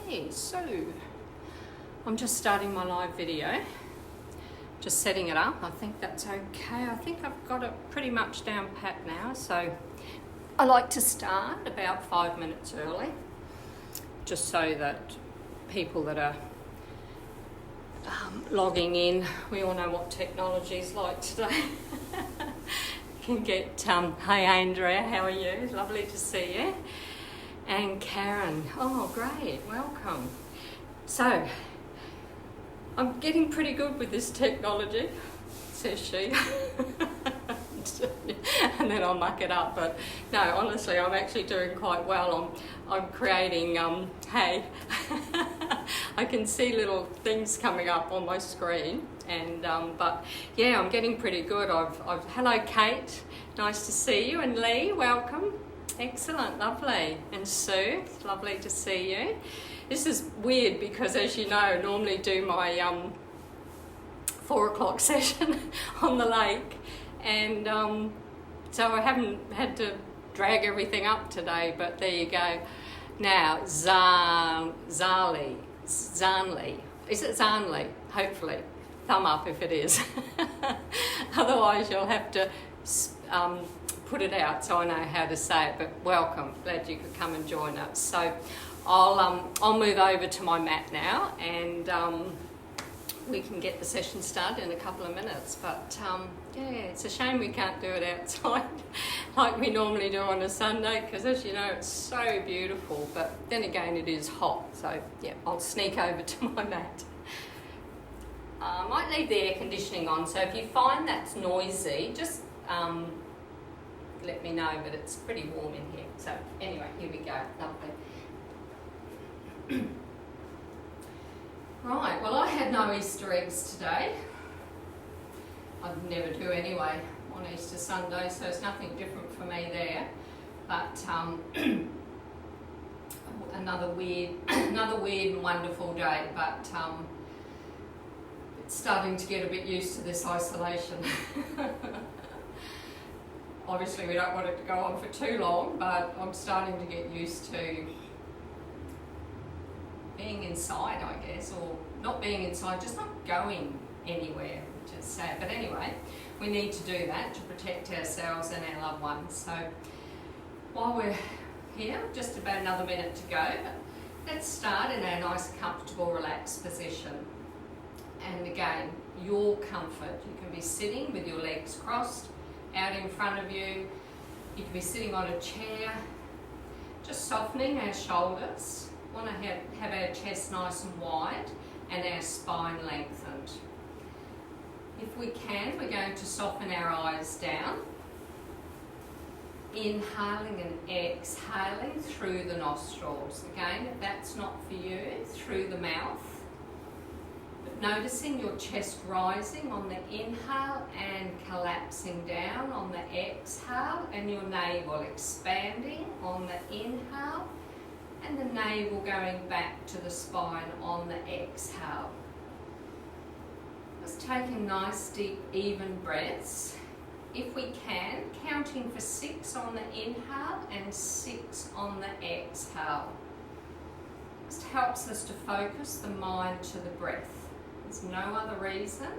Okay, so I'm just starting my live video, just setting it up. I think that's okay. I think I've got it pretty much down pat now, so I like to start about 5 minutes early, just so that people that are logging in, we all know what technology is like today, can get, hey Andrea, how are you? Lovely to see you. And Karen, oh great, welcome. So, I'm getting pretty good with this technology, says she. And then I'll muck it up, but no, honestly, I'm actually doing quite well. I'm creating, hey, I can see little things coming up on my screen, and but yeah, I'm getting pretty good. Hello Kate, nice to see you, and Lee, welcome. Excellent, lovely. And Sue, lovely to see you. This is weird because, as you know, I normally do my 4 o'clock session on the lake, and so I haven't had to drag everything up today, but there you go. Now, Zanli, is it Zanli? Hopefully. Thumb up if it is. Otherwise you'll have to put it out so I know how to say it, but welcome, glad you could come and join us. So I'll move over to my mat now, and we can get the session started in a couple of minutes, but yeah, it's a shame we can't do it outside like we normally do on a Sunday, because as you know, it's so beautiful, but then again it is hot, so yeah, I'll sneak over to my mat. I might leave the air conditioning on, so if you find that's noisy, just let me know, but it's pretty warm in here. So anyway, here we go, lovely. Right, well I had no Easter eggs today. I never do anyway on Easter Sunday, so it's nothing different for me there. But another weird and wonderful day, but it's starting to get a bit used to this isolation. Obviously we don't want it to go on for too long, but I'm starting to get used to being inside, I guess, or not being inside, just not going anywhere, which is sad. But anyway, we need to do that to protect ourselves and our loved ones. So while we're here, just about another minute to go, let's start in our nice, comfortable, relaxed position. And again, your comfort. You can be sitting with your legs crossed out in front of you. You can be sitting on a chair, just softening our shoulders. We want to have our chest nice and wide and our spine lengthened. If we can, we're going to soften our eyes down, inhaling and exhaling through the nostrils. Again, if that's not for you, through the mouth. Noticing your chest rising on the inhale and collapsing down on the exhale, and your navel expanding on the inhale and the navel going back to the spine on the exhale. Just taking nice, deep, even breaths. If we can, counting for 6 on the inhale and 6 on the exhale. Just helps us to focus the mind to the breath. There's no other reason.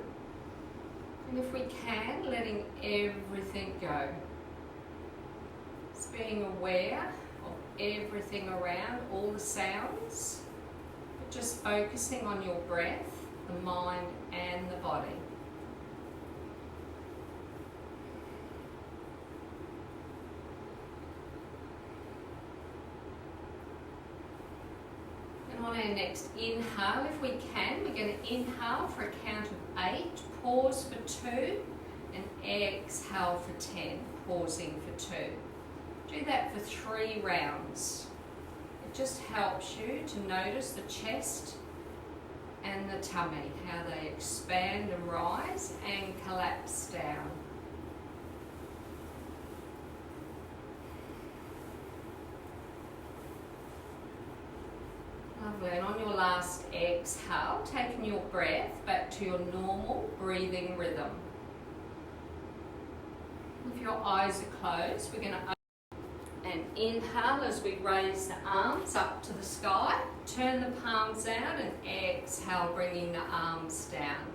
And if we can, letting everything go. Just being aware of everything around, all the sounds, but just focusing on your breath, the mind and the body. On our next inhale, if we can, we're going to inhale for a count of 8, pause for 2, and exhale for 10, pausing for 2. Do that for 3 rounds. It just helps you to notice the chest and the tummy, how they expand and rise and collapse down. Lovely, and on your last exhale, taking your breath back to your normal breathing rhythm. If your eyes are closed, we're going to open and inhale as we raise the arms up to the sky, Turn the palms out and exhale, bringing the arms down.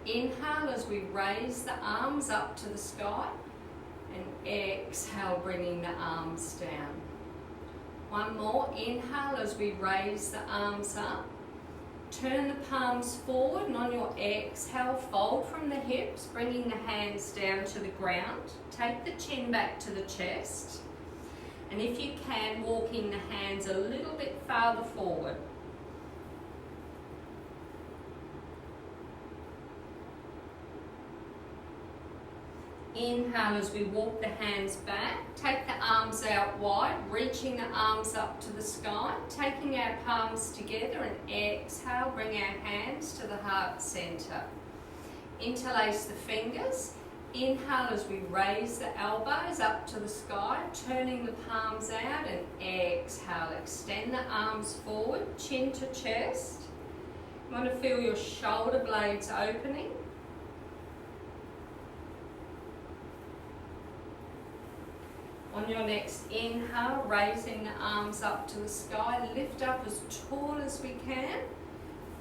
Inhale as we raise the arms up to the sky, and exhale, bringing the arms down. One more, inhale as we raise the arms up. Turn the palms forward, and on your exhale, fold from the hips, bringing the hands down to the ground. Take the chin back to the chest. And if you can, walking the hands a little bit farther forward. Inhale as we walk the hands back. Take the arms out wide, reaching the arms up to the sky. Taking our palms together and exhale, bring our hands to the heart centre. Interlace the fingers. Inhale as we raise the elbows up to the sky, turning the palms out, and exhale. Extend the arms forward, chin to chest. You want to feel your shoulder blades opening. On your next inhale, raising the arms up to the sky, lift up as tall as we can.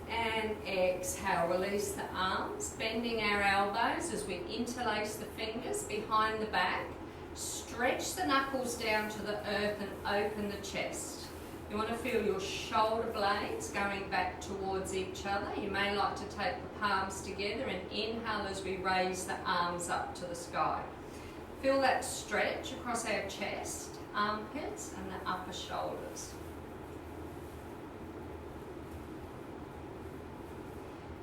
And exhale, release the arms, bending our elbows as we interlace the fingers behind the back. Stretch the knuckles down to the earth and open the chest. You want to feel your shoulder blades going back towards each other. You may like to take the palms together and inhale as we raise the arms up to the sky. Feel that stretch across our chest, armpits and the upper shoulders.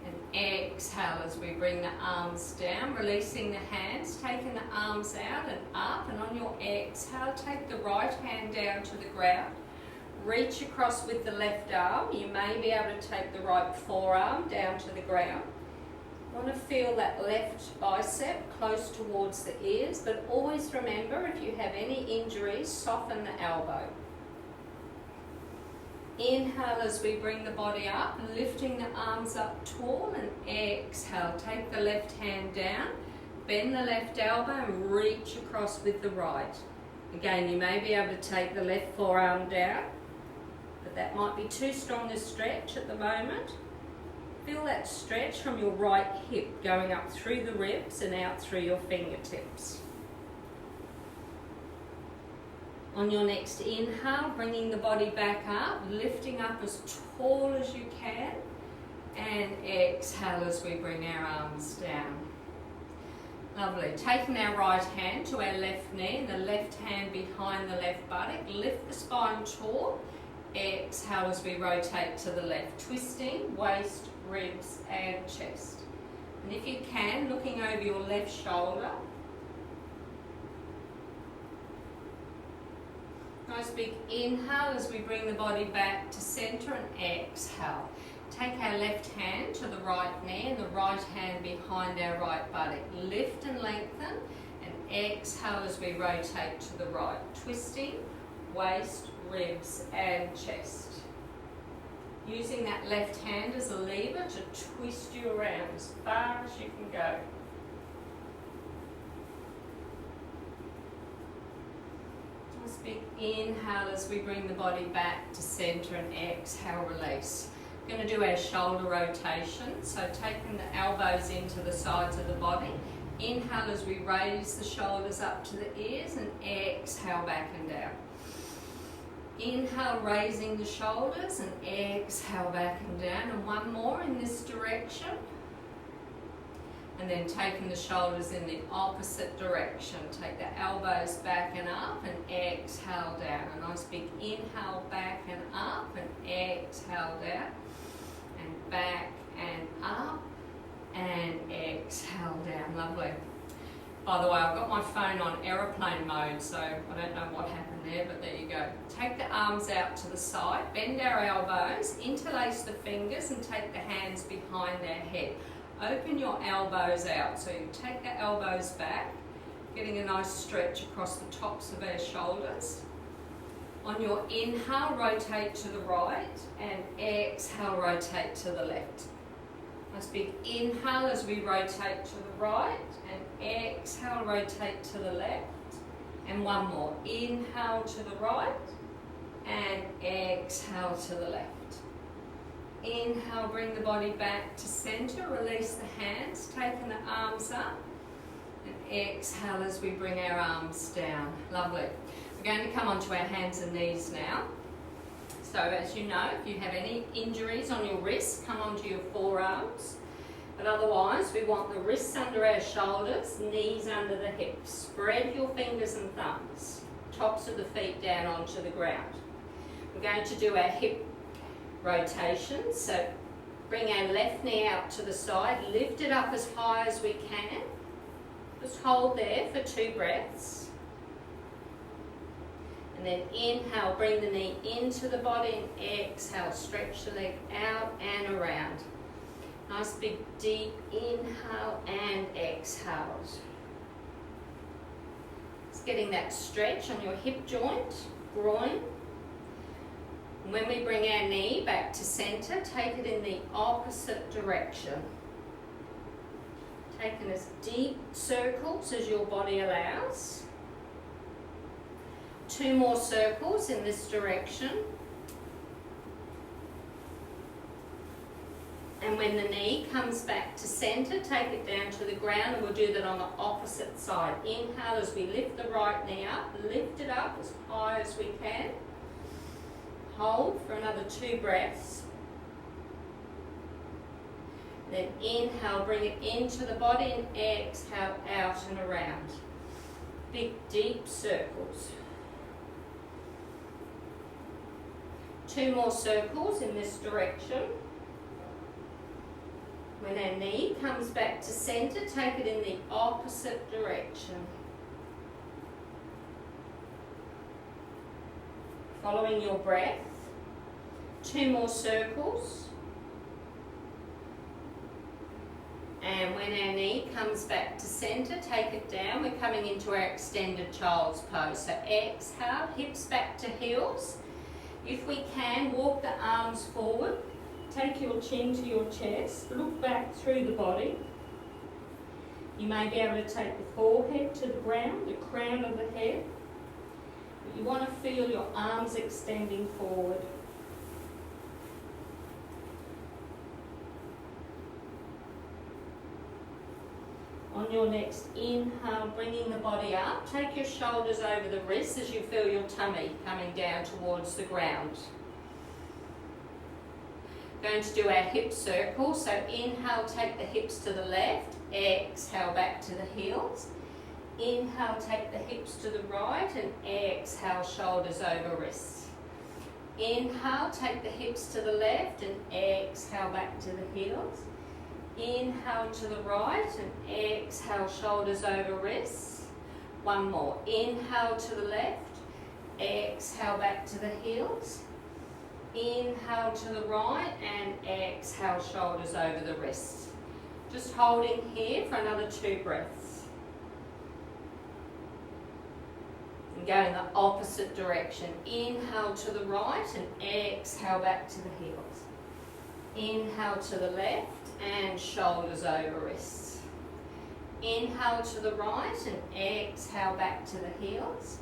And exhale as we bring the arms down, releasing the hands, taking the arms out and up, and on your exhale, take the right hand down to the ground. Reach across with the left arm. You may be able to take the right forearm down to the ground. Want to feel that left bicep close towards the ears, but always remember, if you have any injuries, soften the elbow. Inhale as we bring the body up, lifting the arms up tall, and exhale. Take the left hand down, bend the left elbow and reach across with the right. Again, you may be able to take the left forearm down, but that might be too strong a stretch at the moment. Feel that stretch from your right hip going up through the ribs and out through your fingertips. On your next inhale, bringing the body back up, lifting up as tall as you can, and exhale as we bring our arms down. Lovely. Taking our right hand to our left knee and the left hand behind the left buttock, lift the spine tall. Exhale as we rotate to the left, twisting waist, ribs and chest. And if you can, looking over your left shoulder. Nice big inhale as we bring the body back to centre, and exhale. Take our left hand to the right knee and the right hand behind our right buttock. Lift and lengthen, and exhale as we rotate to the right, twisting waist, ribs and chest. Using that left hand as a lever to twist you around as far as you can go. Nice big inhale as we bring the body back to centre, and exhale, release. We're going to do our shoulder rotation, so taking the elbows into the sides of the body. Inhale as we raise the shoulders up to the ears, and exhale back and down. Inhale, raising the shoulders, and exhale back and down. And one more in this direction. And then taking the shoulders in the opposite direction. Take the elbows back and up, and exhale down. A nice big inhale back and up, and exhale down. And back and up, and exhale down. Lovely. By the way, I've got my phone on aeroplane mode, so I don't know what happened there, but there you go. Take the arms out to the side, bend our elbows, interlace the fingers and take the hands behind our head. Open your elbows out, so you take the elbows back, getting a nice stretch across the tops of our shoulders. On your inhale, rotate to the right, and exhale, rotate to the left. Nice big inhale as we rotate to the right, and exhale, rotate to the left. And one more. Inhale to the right, and exhale to the left. Inhale, bring the body back to center, release the hands, taking the arms up, and exhale as we bring our arms down. Lovely. We're going to come onto our hands and knees now. So as you know, if you have any injuries on your wrists, come onto your forearms. But otherwise, we want the wrists under our shoulders, knees under the hips. Spread your fingers and thumbs, tops of the feet down onto the ground. We're going to do our hip rotations. So bring our left knee out to the side, lift it up as high as we can. Just hold there for 2 breaths. And then inhale, bring the knee into the body, and exhale, stretch the leg out and around. Nice big deep inhale and exhale. Just getting that stretch on your hip joint, groin. And when we bring our knee back to center, take it in the opposite direction. Taking as deep circles as your body allows. 2 more circles in this direction. And when the knee comes back to center, take it down to the ground, and we'll do that on the opposite side. Inhale as we lift the right knee up, lift it up as high as we can. Hold for another 2 breaths. Then inhale, bring it into the body, and exhale out and around. Big deep circles. 2 more circles in this direction. When our knee comes back to center, take it in the opposite direction. Following your breath. 2 more circles. And when our knee comes back to center, take it down. We're coming into our extended child's pose. So exhale, hips back to heels. If we can, walk the arms forward. Take your chin to your chest, look back through the body. You may be able to take the forehead to the ground, the crown of the head. But you want to feel your arms extending forward. On your next inhale, bringing the body up, take your shoulders over the wrists as you feel your tummy coming down towards the ground. Going to do our hip circle, so inhale, take the hips to the left, exhale back to the heels. Inhale, take the hips to the right, and exhale, shoulders over wrists. Inhale, take the hips to the left, and exhale back to the heels. Inhale to the right, and exhale, shoulders over wrists. 1 more. Inhale to the left, exhale back to the heels. Inhale to the right, and exhale, shoulders over the wrists. Just holding here for another 2 breaths. And go in the opposite direction. Inhale to the right, and exhale back to the heels. Inhale to the left, and shoulders over wrists. Inhale to the right, and exhale back to the heels.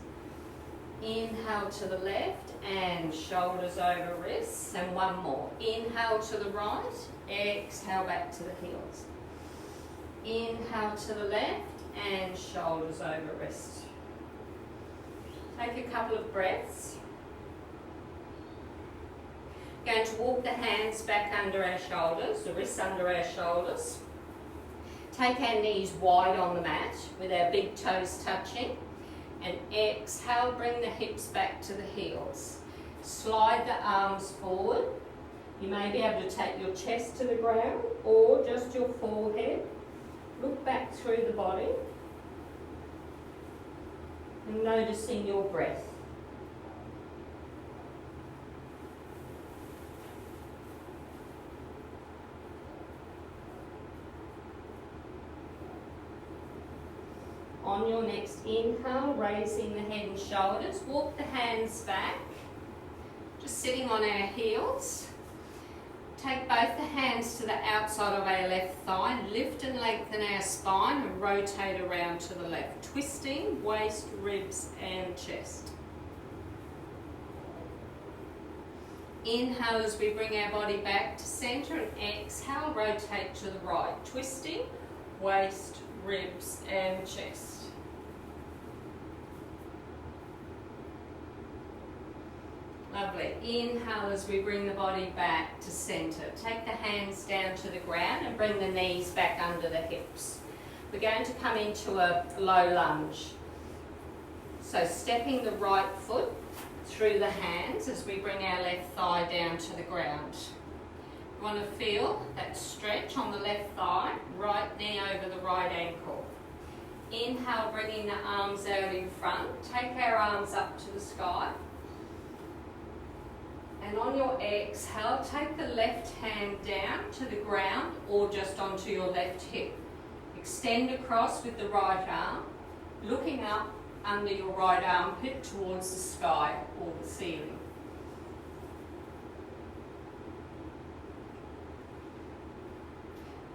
Inhale to the left, and shoulders over wrists. And 1 more. Inhale to the right, exhale back to the heels. Inhale to the left, and shoulders over wrists. Take a couple of breaths. Going to walk the hands back under our shoulders, the wrists under our shoulders. Take our knees wide on the mat with our big toes touching. And exhale, bring the hips back to the heels. Slide the arms forward. You may be able to take your chest to the ground or just your forehead. Look back through the body. And noticing your breath. On your next inhale, raising the head and shoulders, walk the hands back, just sitting on our heels. Take both the hands to the outside of our left thigh, lift and lengthen our spine and rotate around to the left, twisting waist, ribs and chest. Inhale as we bring our body back to centre, and exhale, rotate to the right, twisting waist, ribs and chest. Lovely. Inhale as we bring the body back to centre. Take the hands down to the ground and bring the knees back under the hips. We're going to come into a low lunge. So stepping the right foot through the hands as we bring our left thigh down to the ground. You want to feel that stretch on the left thigh, right knee over the right ankle. Inhale, bringing the arms out in front. Take our arms up to the sky. And on your exhale, take the left hand down to the ground or just onto your left hip. Extend across with the right arm, looking up under your right armpit towards the sky or the ceiling.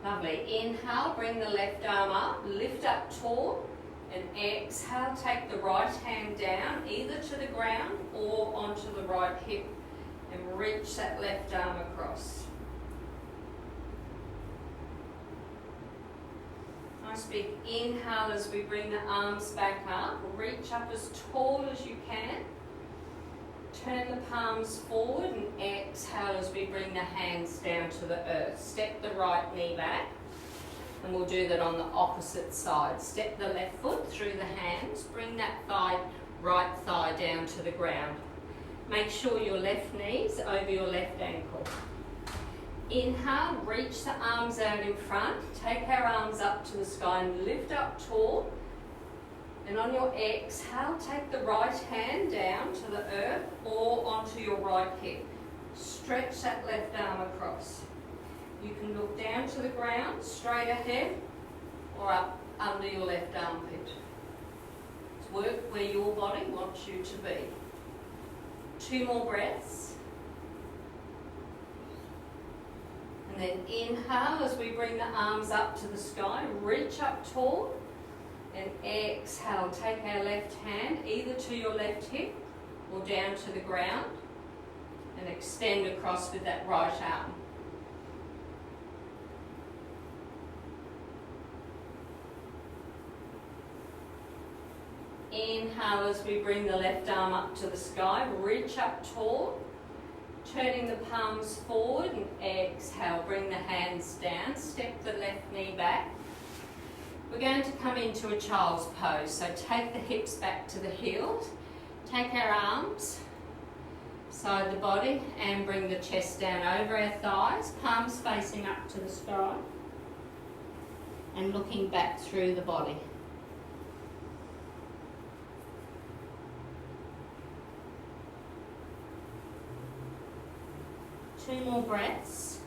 Lovely. Inhale, bring the left arm up, lift up tall, and exhale, take the right hand down either to the ground or onto the right hip. And reach that left arm across. Nice big inhale as we bring the arms back up. Reach up as tall as you can. Turn the palms forward and exhale as we bring the hands down to the earth. Step the right knee back. And we'll do that on the opposite side. Step the left foot through the hands. Bring that right thigh down to the ground. Make sure your left knee's over your left ankle. Inhale, reach the arms out in front. Take our arms up to the sky and lift up tall. And on your exhale, take the right hand down to the earth or onto your right hip. Stretch that left arm across. You can look down to the ground, straight ahead, or up under your left armpit. It's work where your body wants you to be. 2 more breaths. And then inhale as we bring the arms up to the sky, reach up tall, and exhale, take our left hand either to your left hip or down to the ground, and extend across with that right arm. Inhale as we bring the left arm up to the sky, reach up tall, turning the palms forward, and exhale, bring the hands down, step the left knee back. We're going to come into a child's pose, so take the hips back to the heels, take our arms side the body and bring the chest down over our thighs, palms facing up to the sky and looking back through the body. Two more breaths.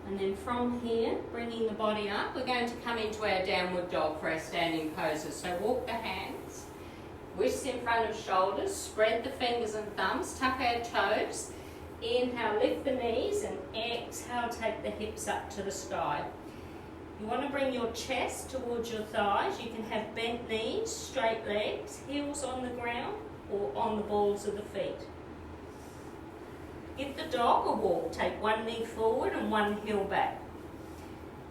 And then from here, bringing the body up, we're going to come into our downward dog for our standing poses. So walk the hands, wrists in front of shoulders, spread the fingers and thumbs, tuck our toes. Inhale, lift the knees, and exhale, take the hips up to the sky. You want to bring your chest towards your thighs. You can have bent knees, straight legs, heels on the ground or on the balls of the feet. Give the dog a walk. Take one knee forward and one heel back.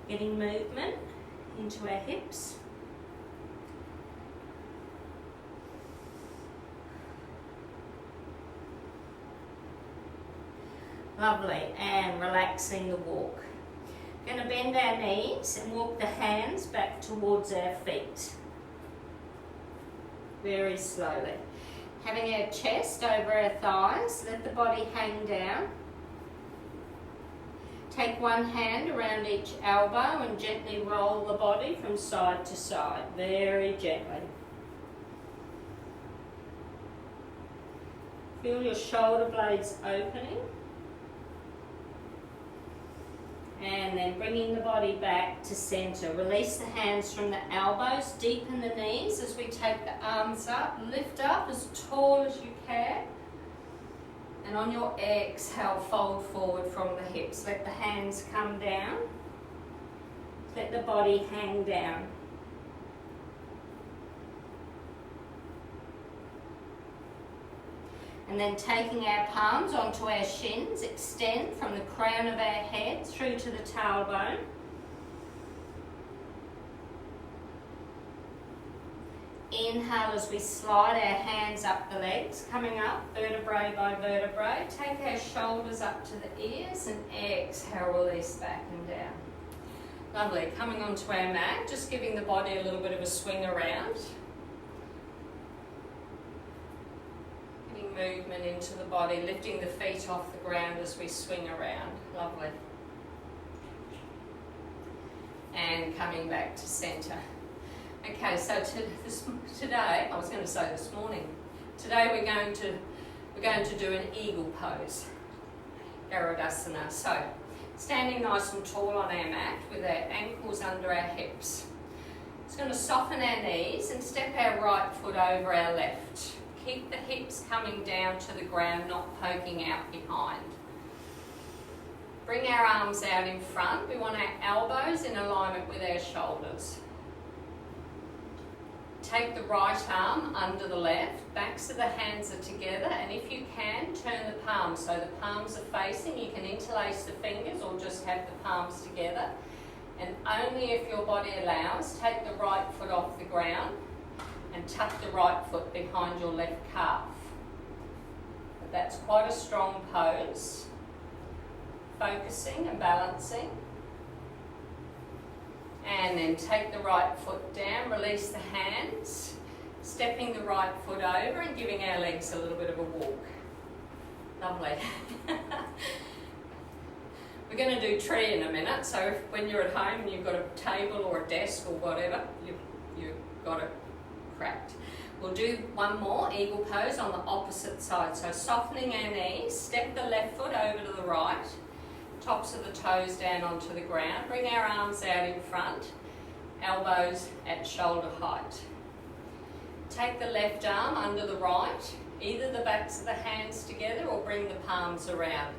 Getting movement into our hips. Lovely, and relaxing the walk. Going to bend our knees and walk the hands back towards our feet. Very slowly. Having our chest over our thighs, let the body hang down. Take one hand around each elbow and gently roll the body from side to side, very gently. Feel your shoulder blades opening. And then bringing the body back to centre. Release the hands from the elbows, deepen the knees as we take the arms up. Lift up as tall as you can. And on your exhale, fold forward from the hips. Let the hands come down. Let the body hang down. And then taking our palms onto our shins, extend from the crown of our head through to the tailbone. Inhale as we slide our hands up the legs, coming up vertebrae by vertebrae. Take our shoulders up to the ears and exhale, release back and down. Lovely. Coming onto our mat, just giving the body a little bit of a swing around. Getting movement into the body, lifting the feet off the ground as we swing around. Lovely. And coming back to centre. Okay, so today, I was going to say this morning, today we're going to do an eagle pose, Garudasana. So, standing nice and tall on our mat with our ankles under our hips. It's going to soften our knees and step our right foot over our left. Keep the hips coming down to the ground, not poking out behind. Bring our arms out in front. We want our elbows in alignment with our shoulders. Take the right arm under the left, backs of the hands are together, and if you can, turn the palms so the palms are facing. You can interlace the fingers or just have the palms together. And only if your body allows, take the right foot off the ground and tuck the right foot behind your left calf. But that's quite a strong pose. Focusing and balancing. And then take the right foot down, release the hands, stepping the right foot over and giving our legs a little bit of a walk. Lovely. We're going to do tree in a minute, so when you're at home and you've got a table or a desk or whatever, you've got it cracked. We'll do one more eagle pose on the opposite side. So softening our knees, step the left foot over to the right, tops of the toes down onto the ground. Bring our arms out in front, elbows at shoulder height. Take the left arm under the right, either the backs of the hands together or bring the palms around.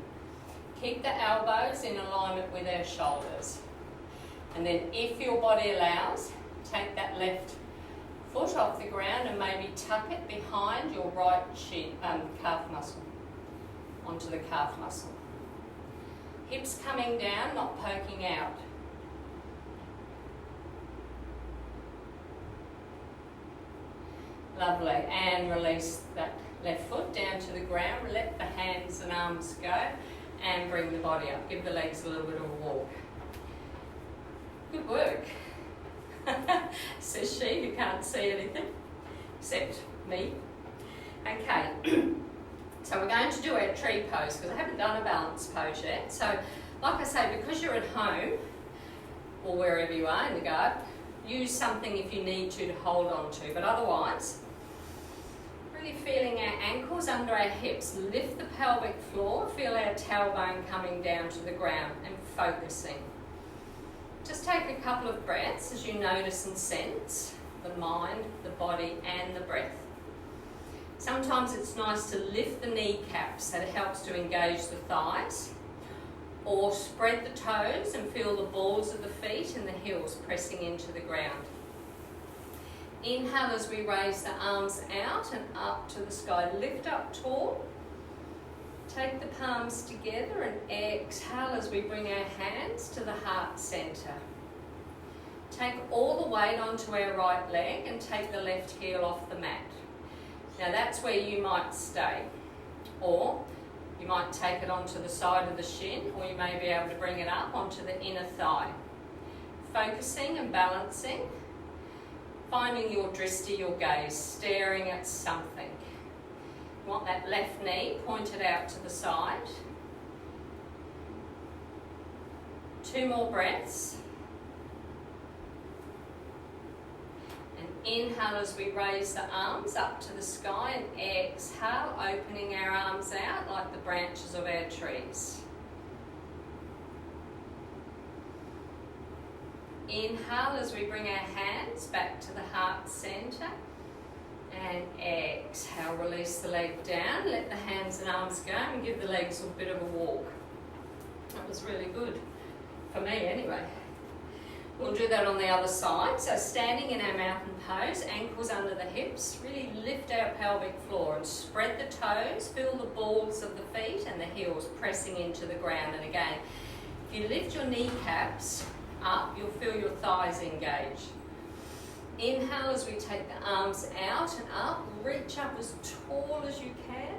Keep the elbows in alignment with our shoulders. And then if your body allows, take that left foot off the ground and maybe tuck it behind your right calf muscle, onto the calf muscle. Hips coming down, not poking out. Lovely. And release that left foot down to the ground. Let the hands and arms go and bring the body up. Give the legs a little bit of a walk. Good work. Says she who can't see anything except me. Okay. So we're going to do our tree pose because I haven't done a balance pose yet. So like I say, because you're at home or wherever you are in the garden, use something if you need to hold on to. But otherwise, really feeling our ankles under our hips. Lift the pelvic floor, feel our tailbone coming down to the ground and focusing. Just take a couple of breaths as you notice and sense the mind, the body and the breath. Sometimes it's nice to lift the kneecaps, that helps to engage the thighs, or spread the toes and feel the balls of the feet and the heels pressing into the ground. Inhale as we raise the arms out and up to the sky. Lift up tall. Take the palms together and exhale as we bring our hands to the heart centre. Take all the weight onto our right leg and take the left heel off the mat. Now that's where you might stay, or you might take it onto the side of the shin, or you may be able to bring it up onto the inner thigh. Focusing and balancing, finding your drishti, your gaze, staring at something. You want that left knee pointed out to the side. 2 more breaths. Inhale as we raise the arms up to the sky and exhale, opening our arms out like the branches of our trees. Inhale as we bring our hands back to the heart centre and exhale, release the leg down, let the hands and arms go and give the legs a bit of a walk. That was really good, for me anyway. We'll do that on the other side. So standing in our mountain pose, ankles under the hips, really lift our pelvic floor and spread the toes, feel the balls of the feet and the heels pressing into the ground. And again, if you lift your kneecaps up, you'll feel your thighs engage. Inhale as we take the arms out and up, reach up as tall as you can.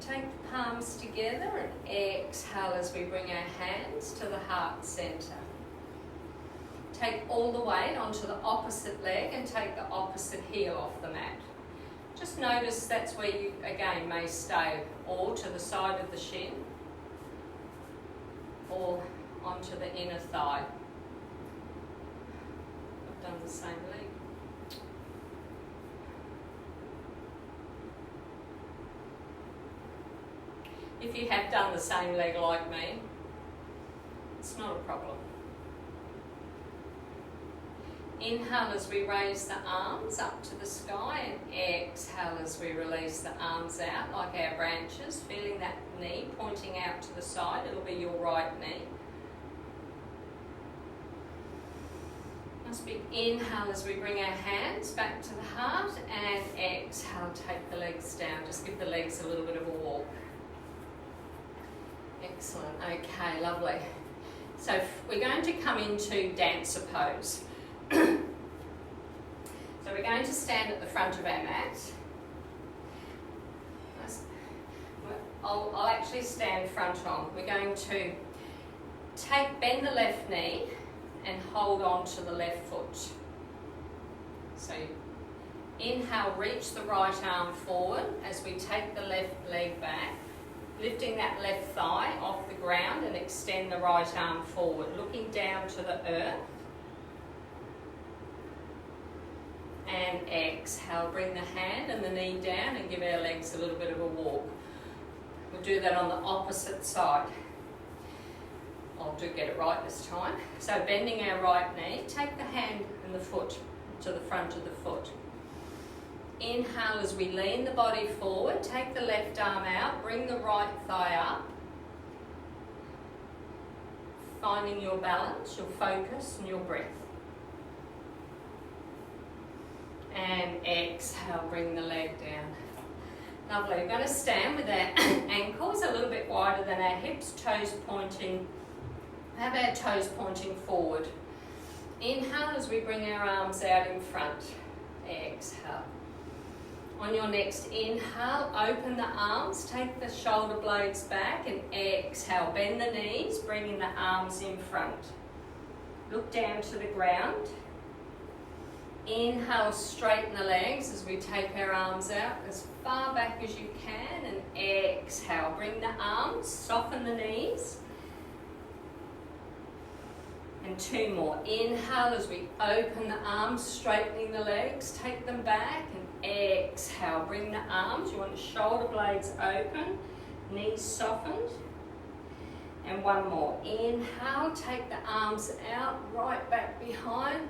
Take the palms together and exhale as we bring our hands to the heart centre. Take all the weight onto the opposite leg and take the opposite heel off the mat. Just notice that's where you, again, may stay, or to the side of the shin, or onto the inner thigh. I've done the same leg. If you have done the same leg like me, it's not a problem. Inhale as we raise the arms up to the sky, and exhale as we release the arms out like our branches, feeling that knee pointing out to the side. It'll be your right knee. Nice big inhale as we bring our hands back to the heart, and exhale, take the legs down. Just give the legs a little bit of a walk. Excellent. Okay, lovely. So we're going to come into dancer pose. So we're going to stand at the front of our mat. I'll actually stand front on. We're going to bend the left knee and hold on to the left foot. So inhale, reach the right arm forward as we take the left leg back, lifting that left thigh off the ground and extend the right arm forward, looking down to the earth. And exhale, bring the hand and the knee down and give our legs a little bit of a walk. We'll do that on the opposite side. I'll get it right this time. So bending our right knee, take the hand and the foot to the front of the foot. Inhale as we lean the body forward, take the left arm out, bring the right thigh up. Finding your balance, your focus and your breath. And exhale, bring the leg down. Lovely. We're going to stand with our ankles a little bit wider than our hips, toes pointing. Have our toes pointing forward. Inhale as we bring our arms out in front. Exhale. On your next inhale, open the arms, take the shoulder blades back and exhale. Bend the knees, bringing the arms in front. Look down to the ground. Inhale, straighten the legs as we take our arms out as far back as you can, and exhale. Bring the arms, soften the knees. And two more. Inhale as we open the arms, straightening the legs, take them back, and exhale. Bring the arms, you want the shoulder blades open, knees softened. And one more. Inhale, take the arms out, right back behind.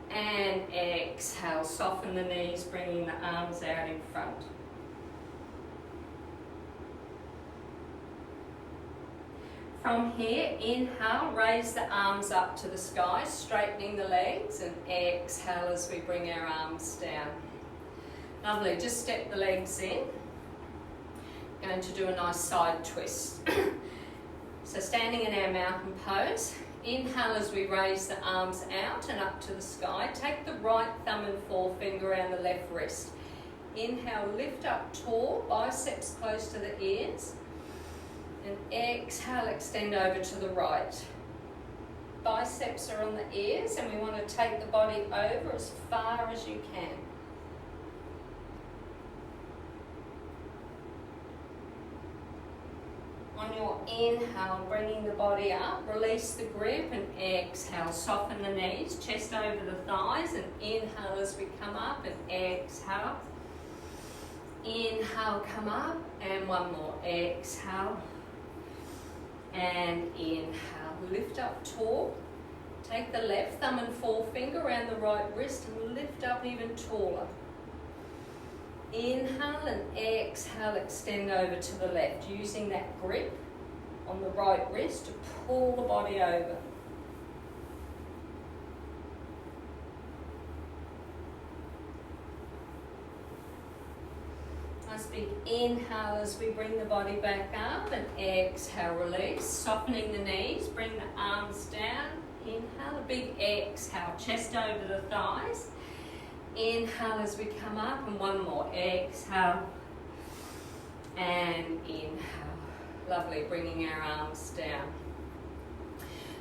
And exhale, soften the knees, bringing the arms out in front. From here, inhale, raise the arms up to the sky, straightening the legs, and exhale as we bring our arms down. Lovely, just step the legs in. Going to do a nice side twist. So standing in our mountain pose, inhale as we raise the arms out and up to the sky. Take the right thumb and forefinger around the left wrist. Inhale, lift up tall, biceps close to the ears. And exhale, extend over to the right. Biceps are on the ears and we want to take the body over as far as you can. On your inhale, bringing the body up, release the grip and exhale. Soften the knees, chest over the thighs, and inhale as we come up and exhale. Inhale, come up, and one more. Exhale. And inhale. Lift up tall. Take the left thumb and forefinger around the right wrist and lift up even taller. Inhale and exhale, extend over to the left, using that grip on the right wrist to pull the body over. Nice big inhale as we bring the body back up, and exhale, release. Softening the knees, bring the arms down. Inhale, a big exhale, chest over the thighs. Inhale as we come up, and one more. Exhale and inhale. Lovely, bringing our arms down.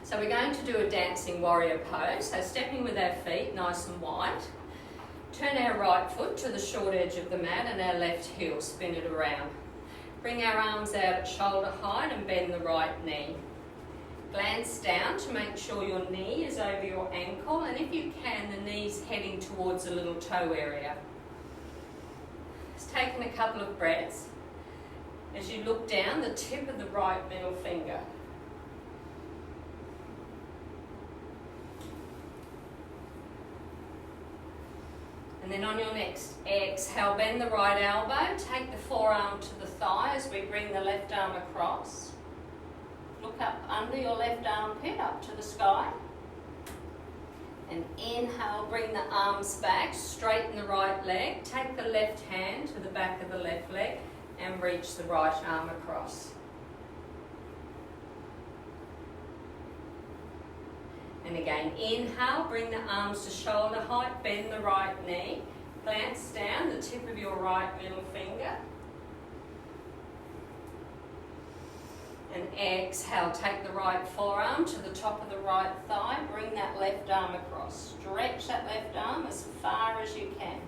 So we're going to do a dancing warrior pose. So stepping with our feet nice and wide. Turn our right foot to the short edge of the mat and our left heel, spin it around. Bring our arms out at shoulder height and bend the right knee. Glance down to make sure your knee is over your ankle, and if you can, the knee's heading towards the little toe area. Just taking a couple of breaths. As you look down, the tip of the right middle finger. And then on your next exhale, bend the right elbow, take the forearm to the thigh as we bring the left arm across. Look up under your left armpit, up to the sky. And inhale, bring the arms back, straighten the right leg, take the left hand to the back of the left leg and reach the right arm across. And again, inhale, bring the arms to shoulder height, bend the right knee, glance down, the tip of your right middle finger. And exhale, take the right forearm to the top of the right thigh, bring that left arm across. Stretch that left arm as far as you can.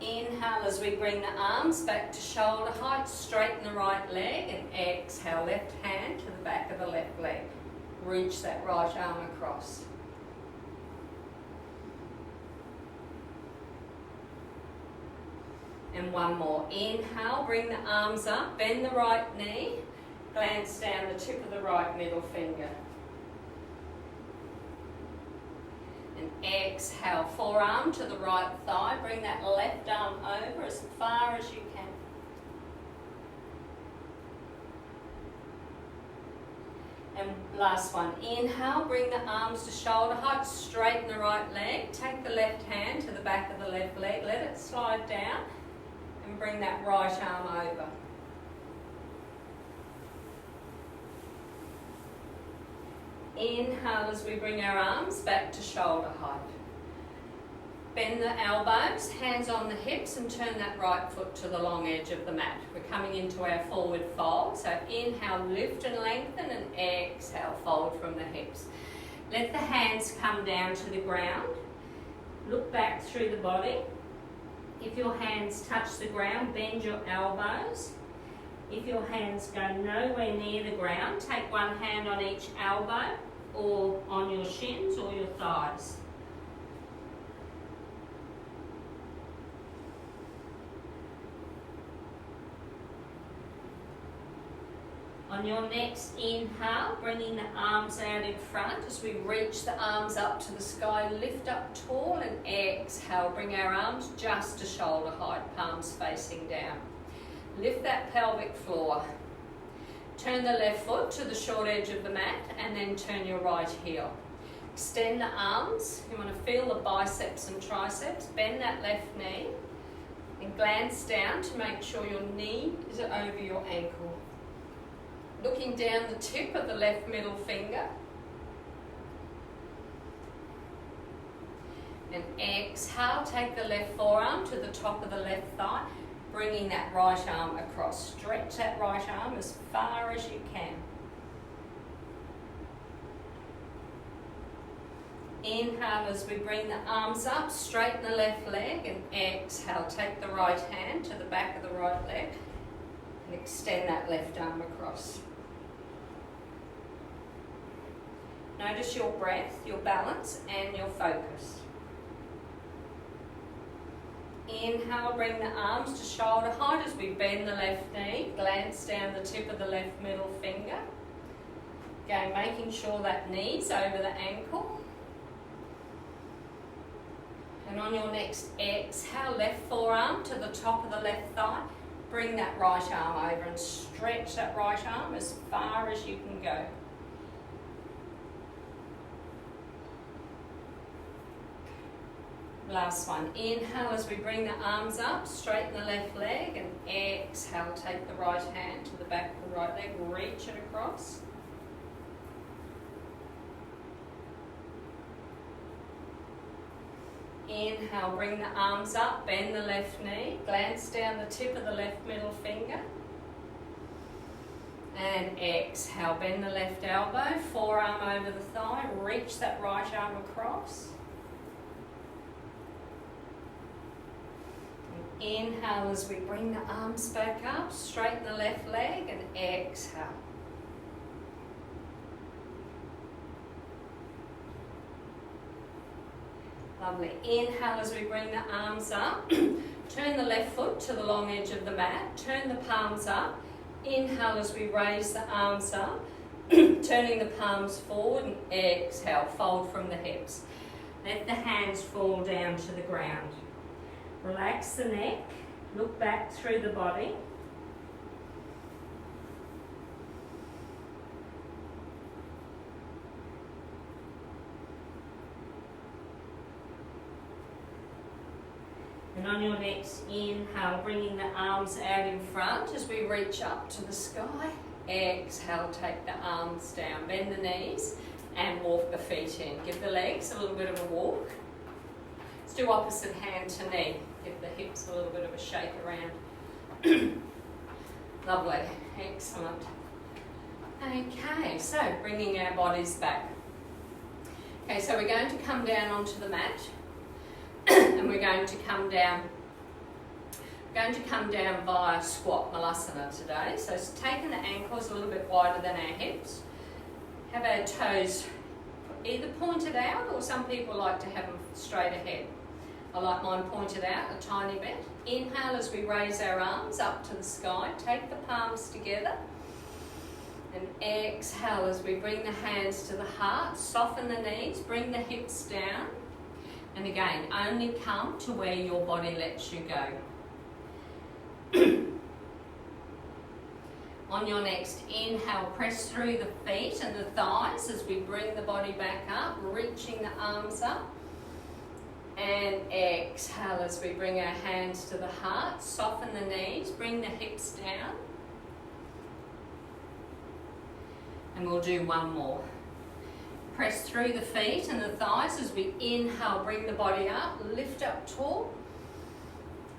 Inhale as we bring the arms back to shoulder height, straighten the right leg, and exhale, left hand to the back of the left leg. Reach that right arm across. And one more. Inhale, bring the arms up, bend the right knee, glance down the tip of the right middle finger. And exhale, forearm to the right thigh, bring that left arm over as far as you can. And last one, inhale, bring the arms to shoulder height, straighten the right leg, take the left hand to the back of the left leg, let it slide down, and bring that right arm over. Inhale as we bring our arms back to shoulder height. Bend the elbows, hands on the hips, and turn that right foot to the long edge of the mat. We're coming into our forward fold, so inhale, lift and lengthen, and exhale, fold from the hips. Let the hands come down to the ground. Look back through the body. If your hands touch the ground, bend your elbows. If your hands go nowhere near the ground, take one hand on each elbow or on your shins or your thighs. On your next inhale, bringing the arms out in front as we reach the arms up to the sky, lift up tall, and exhale, bring our arms just to shoulder height, palms facing down. Lift that pelvic floor. Turn the left foot to the short edge of the mat and then turn your right heel. Extend the arms. You want to feel the biceps and triceps. Bend that left knee and glance down to make sure your knee is over your ankle. Looking down the tip of the left middle finger. And exhale, take the left forearm to the top of the left thigh, bringing that right arm across. Stretch that right arm as far as you can. Inhale as we bring the arms up, straighten the left leg, and exhale, take the right hand to the back of the right leg and extend that left arm across. Notice your breath, your balance, and your focus. Inhale, bring the arms to shoulder height as we bend the left knee, glance down the tip of the left middle finger. Again, making sure that knee's over the ankle. And on your next exhale, left forearm to the top of the left thigh. Bring that right arm over and stretch that right arm as far as you can go. Last one. Inhale as we bring the arms up, straighten the left leg, and exhale, take the right hand to the back of the right leg, reach it across. Inhale, bring the arms up, bend the left knee, glance down the tip of the left middle finger. And exhale, bend the left elbow, forearm over the thigh, reach that right arm across. And inhale as we bring the arms back up, straighten the left leg, and exhale. Lovely. Inhale as we bring the arms up. Turn the left foot to the long edge of the mat. Turn the palms up. Inhale as we raise the arms up. Turning the palms forward, and exhale. Fold from the hips. Let the hands fall down to the ground. Relax the neck. Look back through the body. And on your next inhale, bringing the arms out in front as we reach up to the sky. Exhale, take the arms down, bend the knees and walk the feet in. Give the legs a little bit of a walk. Let's do opposite hand to knee. Give the hips a little bit of a shake around. Lovely, excellent. Okay, so bringing our bodies back. Okay, so we're going to come down onto the mat. And we're going to come down via squat malasana today. So taking the ankles a little bit wider than our hips. Have our toes either pointed out, or some people like to have them straight ahead. I like mine pointed out a tiny bit. Inhale as we raise our arms up to the sky. Take the palms together. And exhale as we bring the hands to the heart. Soften the knees, bring the hips down. And again, only come to where your body lets you go. On your next inhale, press through the feet and the thighs as we bring the body back up, reaching the arms up. And exhale as we bring our hands to the heart, soften the knees, bring the hips down. And we'll do one more. Press through the feet and the thighs as we inhale, bring the body up, lift up tall.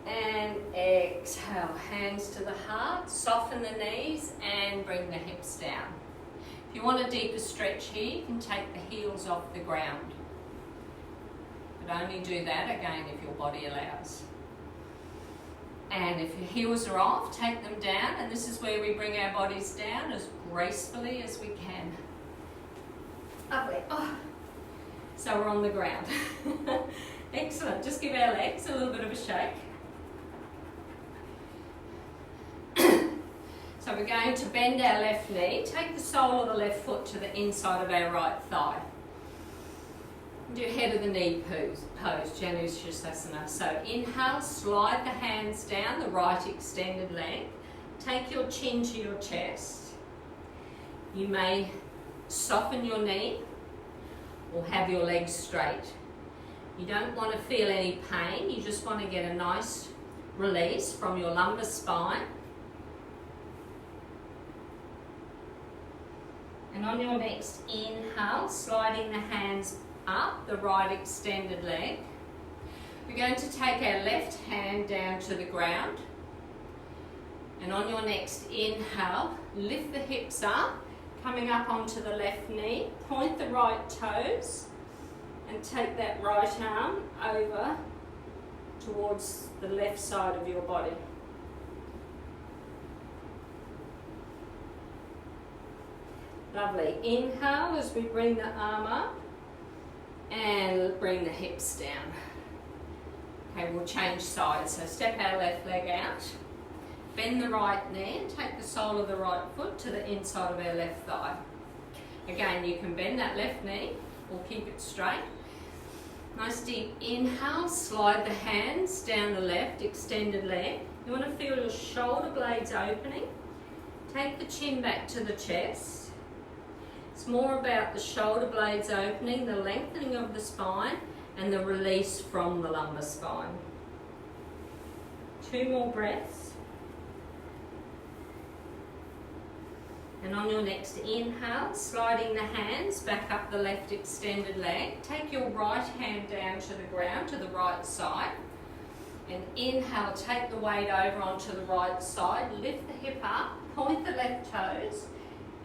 And exhale, hands to the heart, soften the knees and bring the hips down. If you want a deeper stretch here, you can take the heels off the ground. But only do that again if your body allows. And if your heels are off, take them down, and this is where we bring our bodies down as gracefully as we can. Lovely. Oh. So we're on the ground. Excellent. Just give our legs a little bit of a shake. So we're going to bend our left knee, take the sole of the left foot to the inside of our right thigh. Do head of the knee pose, Janu Sirsasana. So inhale, slide the hands down, the right extended leg. Take your chin to your chest. You may soften your knee or have your legs straight. You don't want to feel any pain, you just want to get a nice release from your lumbar spine. And on your next inhale, sliding the hands up, the right extended leg. We're going to take our left hand down to the ground. And on your next inhale, lift the hips up, coming up onto the left knee. Point the right toes and take that right arm over towards the left side of your body. Lovely. Inhale as we bring the arm up and bring the hips down. Okay, we'll change sides. So step our left leg out, bend the right knee and take the sole of the right foot to the inside of our left thigh. Again, you can bend that left knee or keep it straight. Nice deep inhale, slide the hands down the left extended leg. You want to feel your shoulder blades opening. Take the chin back to the chest. It's more about the shoulder blades opening, the lengthening of the spine, and the release from the lumbar spine. 2 more breaths. And on your next inhale, sliding the hands back up the left extended leg. Take your right hand down to the ground, to the right side. And inhale, take the weight over onto the right side. Lift the hip up, point the left toes,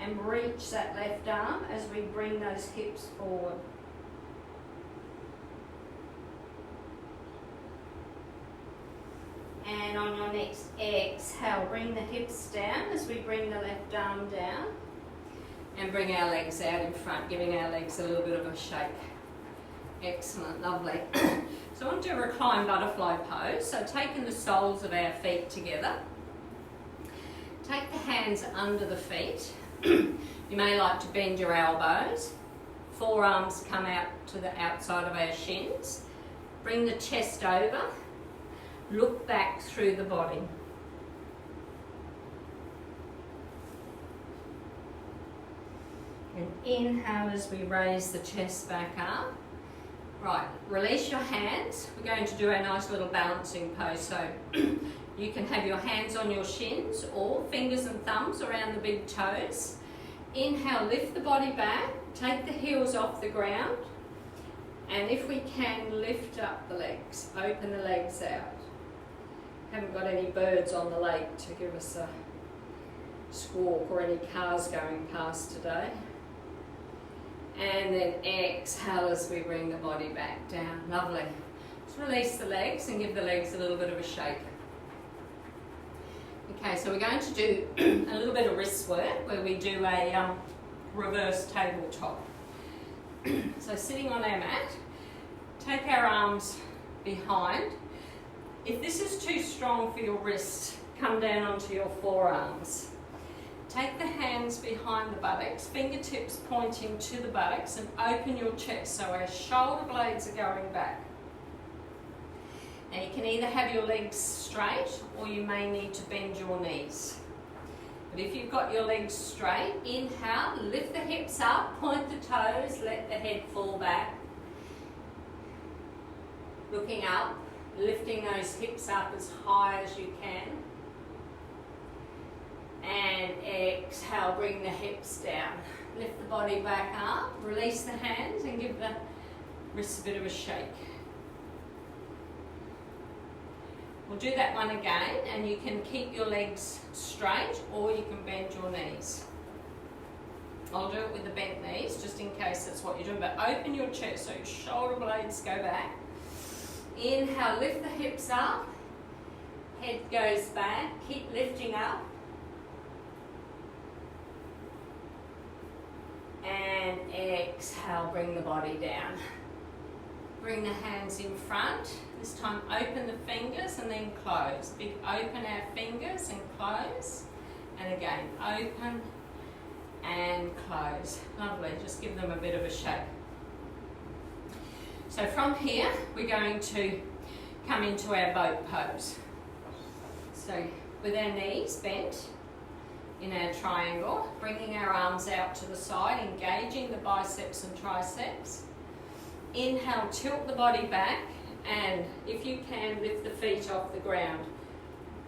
and reach that left arm as we bring those hips forward. And on your next exhale, bring the hips down as we bring the left arm down. And bring our legs out in front, giving our legs a little bit of a shake. Excellent, lovely. So I want to do a recline butterfly pose. So taking the soles of our feet together. Take the hands under the feet. You may like to bend your elbows. Forearms come out to the outside of our shins. Bring the chest over. Look back through the body. And inhale as we raise the chest back up. Right, release your hands. We're going to do a nice little balancing pose. So you can have your hands on your shins or fingers and thumbs around the big toes. Inhale, lift the body back. Take the heels off the ground. And if we can, lift up the legs. Open the legs out. Haven't got any birds on the lake to give us a squawk or any cars going past today. And then exhale as we bring the body back down. Lovely. Just release the legs and give the legs a little bit of a shake. Okay, so we're going to do a little bit of wrist work where we do a reverse tabletop. So sitting on our mat, take our arms behind. If this is too strong for your wrist, come down onto your forearms. Take the hands behind the buttocks, fingertips pointing to the buttocks, and open your chest so our shoulder blades are going back. Now you can either have your legs straight or you may need to bend your knees. But if you've got your legs straight, inhale, lift the hips up, point the toes, let the head fall back. Looking up, lifting those hips up as high as you can. And exhale, bring the hips down. Lift the body back up, release the hands and give the wrists a bit of a shake. We'll do that one again, and you can keep your legs straight or you can bend your knees. I'll do it with the bent knees just in case that's what you're doing, but open your chest so your shoulder blades go back. Inhale, lift the hips up, head goes back, keep lifting up. And exhale, bring the body down. Bring the hands in front. This time open the fingers and then close. Big open our fingers and close. And again, open and close. Lovely, just give them a bit of a shake. So from here, we're going to come into our boat pose. So with our knees bent in our triangle, bringing our arms out to the side, engaging the biceps and triceps. Inhale, tilt the body back, and if you can, lift the feet off the ground.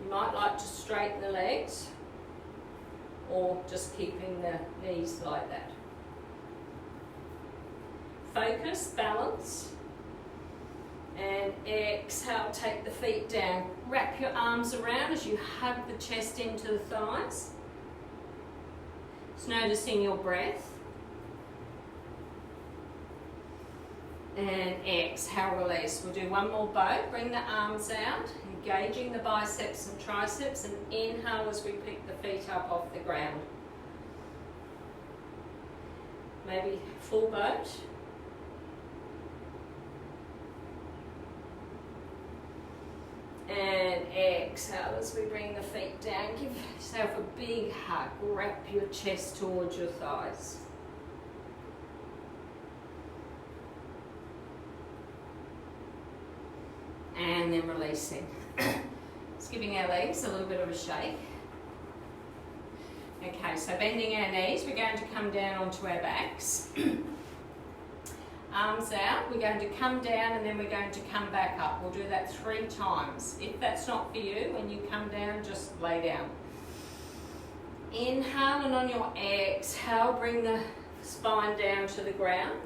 You might like to straighten the legs or just keeping the knees like that. Focus, balance, and exhale, take the feet down. Wrap your arms around as you hug the chest into the thighs. Just noticing your breath. And exhale, release. We'll do one more boat. Bring the arms out, engaging the biceps and triceps, and inhale as we pick the feet up off the ground. Maybe full boat. And exhale as we bring the feet down. Give yourself a big hug. Wrap your chest towards your thighs. And then releasing. Just giving our legs a little bit of a shake. Okay, so bending our knees, we're going to come down onto our backs. arms out. We're going to come down and then we're going to come back up. We'll do that 3 times. If that's not for you, when you come down, just lay down. Inhale, and on your exhale, bring the spine down to the ground.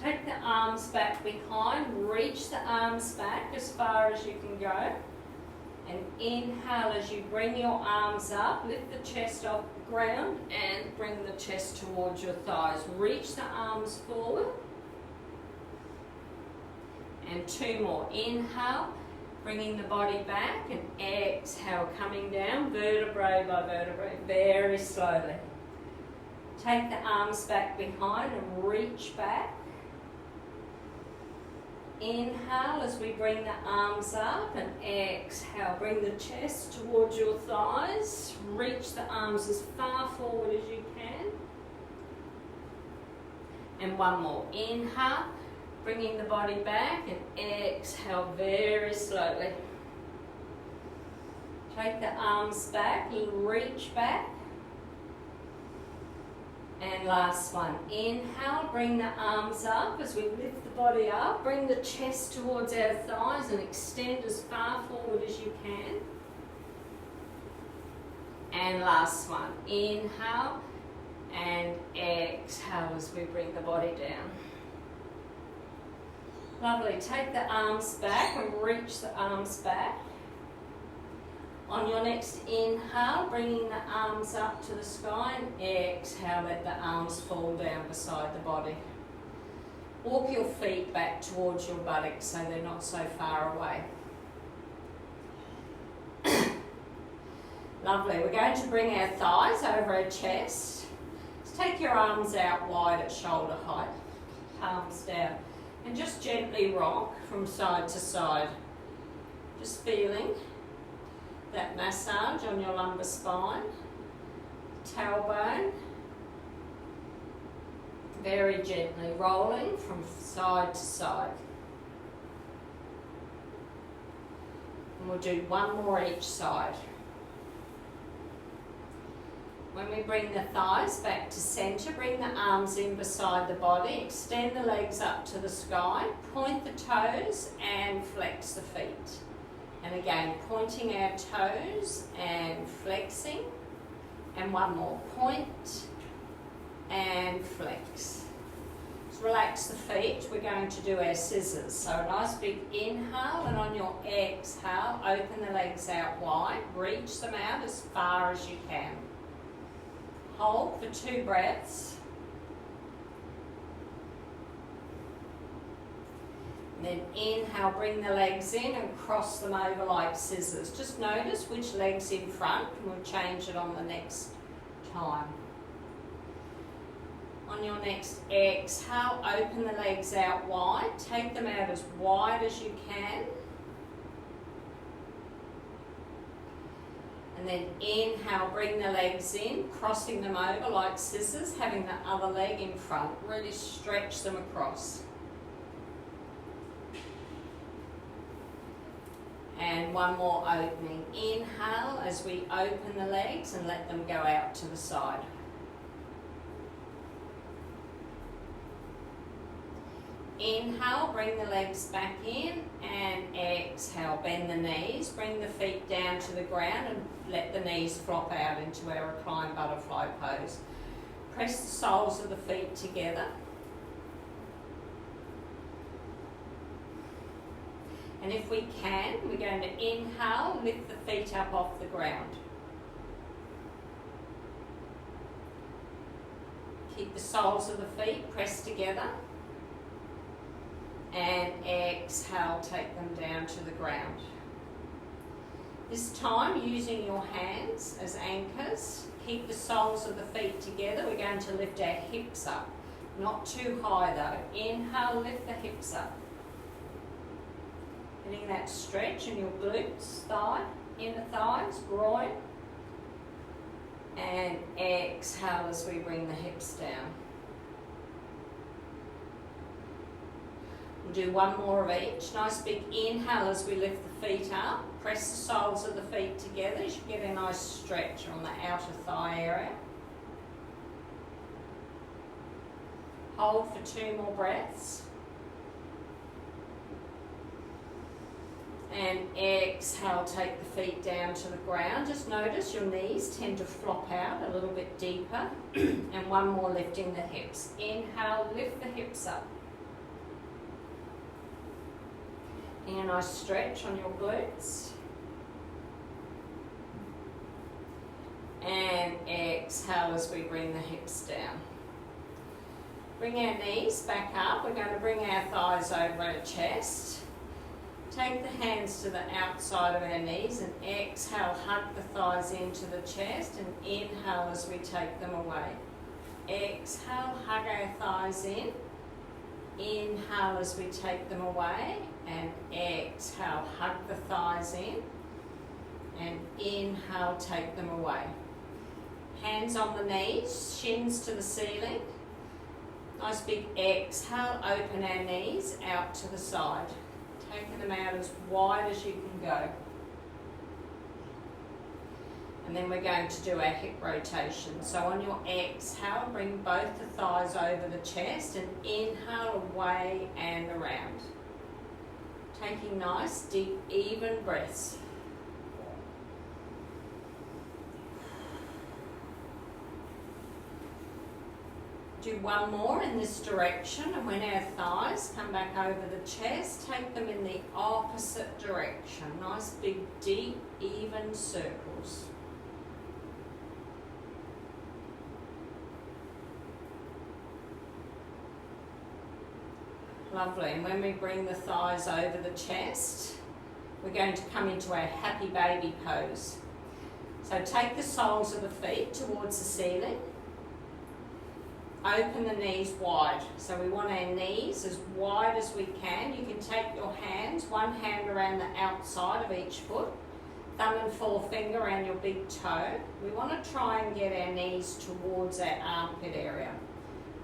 Take the arms back behind, reach the arms back as far as you can go. And inhale as you bring your arms up, lift the chest off the ground and bring the chest towards your thighs. Reach the arms forward. And 2 more. Inhale, bringing the body back, and exhale, coming down vertebrae by vertebrae, very slowly. Take the arms back behind and reach back. Inhale as we bring the arms up, and exhale, bring the chest towards your thighs. Reach the arms as far forward as you can. And 1 more. Inhale, bringing the body back, and exhale very slowly. Take the arms back, reach back. And last one. Inhale, bring the arms up as we lift the body up. Bring the chest towards our thighs and extend as far forward as you can. And last one. Inhale and exhale as we bring the body down. Lovely. Take the arms back and reach the arms back. On your next inhale, bringing the arms up to the sky, and exhale, let the arms fall down beside the body. Walk your feet back towards your buttocks so they're not so far away. Lovely. We're going to bring our thighs over our chest. Just take your arms out wide at shoulder height, palms down, and just gently rock from side to side. Just feeling that massage on your lumbar spine, tailbone, very gently rolling from side to side. And we'll do 1 more each side. When we bring the thighs back to centre, bring the arms in beside the body, extend the legs up to the sky, point the toes and flex the feet. And again, pointing our toes and flexing. And 1 more. Point and flex. Just relax the feet. We're going to do our scissors. So a nice big inhale, and on your exhale, open the legs out wide. Reach them out as far as you can. Hold for 2 breaths. Then inhale, bring the legs in and cross them over like scissors. Just notice which leg's in front, and we'll change it on the next time. On your next exhale, open the legs out wide. Take them out as wide as you can. And then inhale, bring the legs in, crossing them over like scissors, having the other leg in front. Really stretch them across. And 1 more opening. Inhale as we open the legs and let them go out to the side. Inhale, bring the legs back in, and exhale, bend the knees, bring the feet down to the ground and let the knees flop out into our reclined butterfly pose. Press the soles of the feet together. And if we can, we're going to inhale, lift the feet up off the ground. Keep the soles of the feet pressed together. And exhale, take them down to the ground. This time, using your hands as anchors, keep the soles of the feet together. We're going to lift our hips up. Not too high though. Inhale, lift the hips up. Getting that stretch in your glutes, thigh, inner thighs, groin. And exhale as we bring the hips down. We'll do 1 more of each. Nice big inhale as we lift the feet up. Press the soles of the feet together. You should get a nice stretch on the outer thigh area. Hold for 2 more breaths. And exhale, take the feet down to the ground. Just notice your knees tend to flop out a little bit deeper. And 1 more, lifting the hips. Inhale, lift the hips up. And a nice stretch on your glutes. And exhale as we bring the hips down. Bring our knees back up. We're going to bring our thighs over our chest. Take the hands to the outside of our knees and exhale, hug the thighs into the chest and inhale as we take them away. Exhale, hug our thighs in. Inhale as we take them away and exhale, hug the thighs in and inhale, take them away. Hands on the knees, shins to the ceiling. Nice big exhale, open our knees out to the side. Taking them out as wide as you can go. And then we're going to do our hip rotation. So on your exhale, bring both the thighs over the chest and inhale away and around. Taking nice, deep, even breaths. Do 1 more in this direction, and when our thighs come back over the chest, take them in the opposite direction. Nice big, deep, even circles. Lovely, and when we bring the thighs over the chest, we're going to come into our happy baby pose. So take the soles of the feet towards the ceiling. Open the knees wide. So we want our knees as wide as we can. You can take your hands, 1 hand around the outside of each foot, thumb and forefinger around your big toe. We want to try and get our knees towards our armpit area.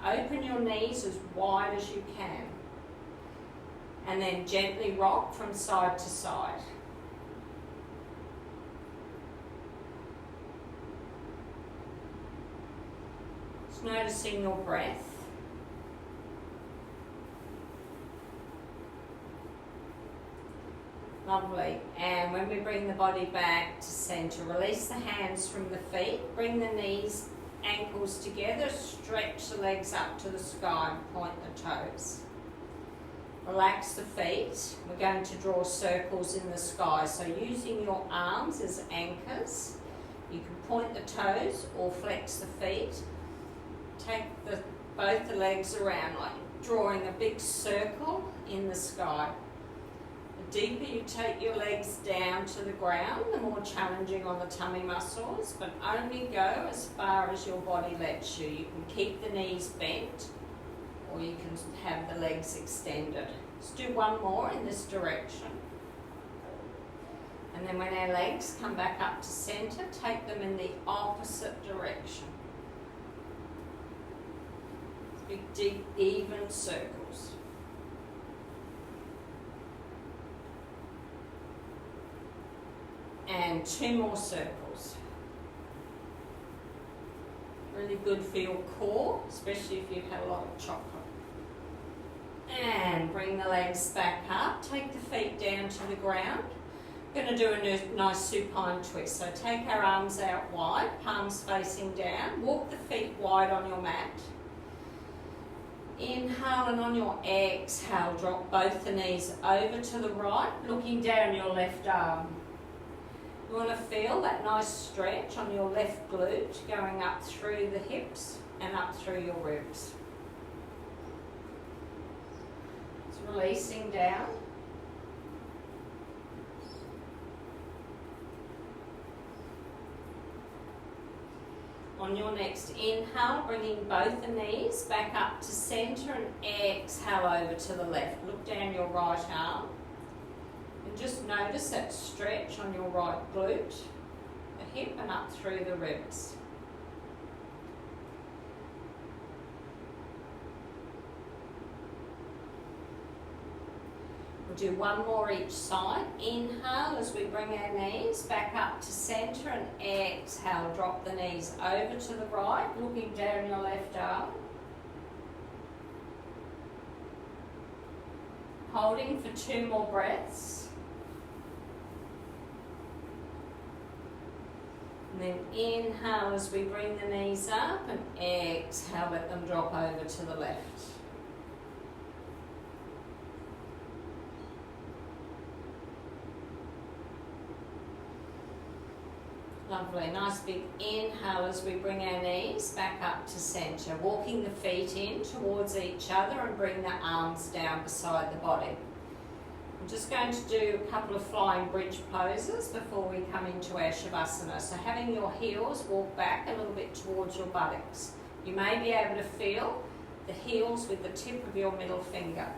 Open your knees as wide as you can. And then gently rock from side to side. Just noticing your breath. Lovely. And when we bring the body back to centre, release the hands from the feet, bring the knees, ankles together, stretch the legs up to the sky and point the toes. Relax the feet. We're going to draw circles in the sky. So using your arms as anchors, you can point the toes or flex the feet. Take both the legs around, like drawing a big circle in the sky. The deeper you take your legs down to the ground, the more challenging on the tummy muscles, but only go as far as your body lets you. You can keep the knees bent, or you can have the legs extended. Let's do 1 more in this direction. And then when our legs come back up to centre, take them in the opposite direction. Big, deep, even circles. And 2 more circles. Really good for your core, especially if you've had a lot of chocolate. And bring the legs back up. Take the feet down to the ground. We're going to do a nice supine twist. So take our arms out wide, palms facing down. Walk the feet wide on your mat. Inhale, and on your exhale, drop both the knees over to the right, looking down your left arm. You want to feel that nice stretch on your left glute going up through the hips and up through your ribs. It's releasing down. On your next inhale, bringing both the knees back up to centre and exhale over to the left. Look down your right arm and just notice that stretch on your right glute, the hip and up through the ribs. We'll do 1 more each side. Inhale as we bring our knees back up to centre and exhale. Drop the knees over to the right, looking down your left arm. holding for 2 more breaths. And then inhale as we bring the knees up, and exhale, let them drop over to the left. Lovely, nice big inhale as we bring our knees back up to centre, walking the feet in towards each other and bring the arms down beside the body. I'm just going to do a couple of flying bridge poses before we come into our Shavasana. So having your heels walk back a little bit towards your buttocks. You may be able to feel the heels with the tip of your middle finger.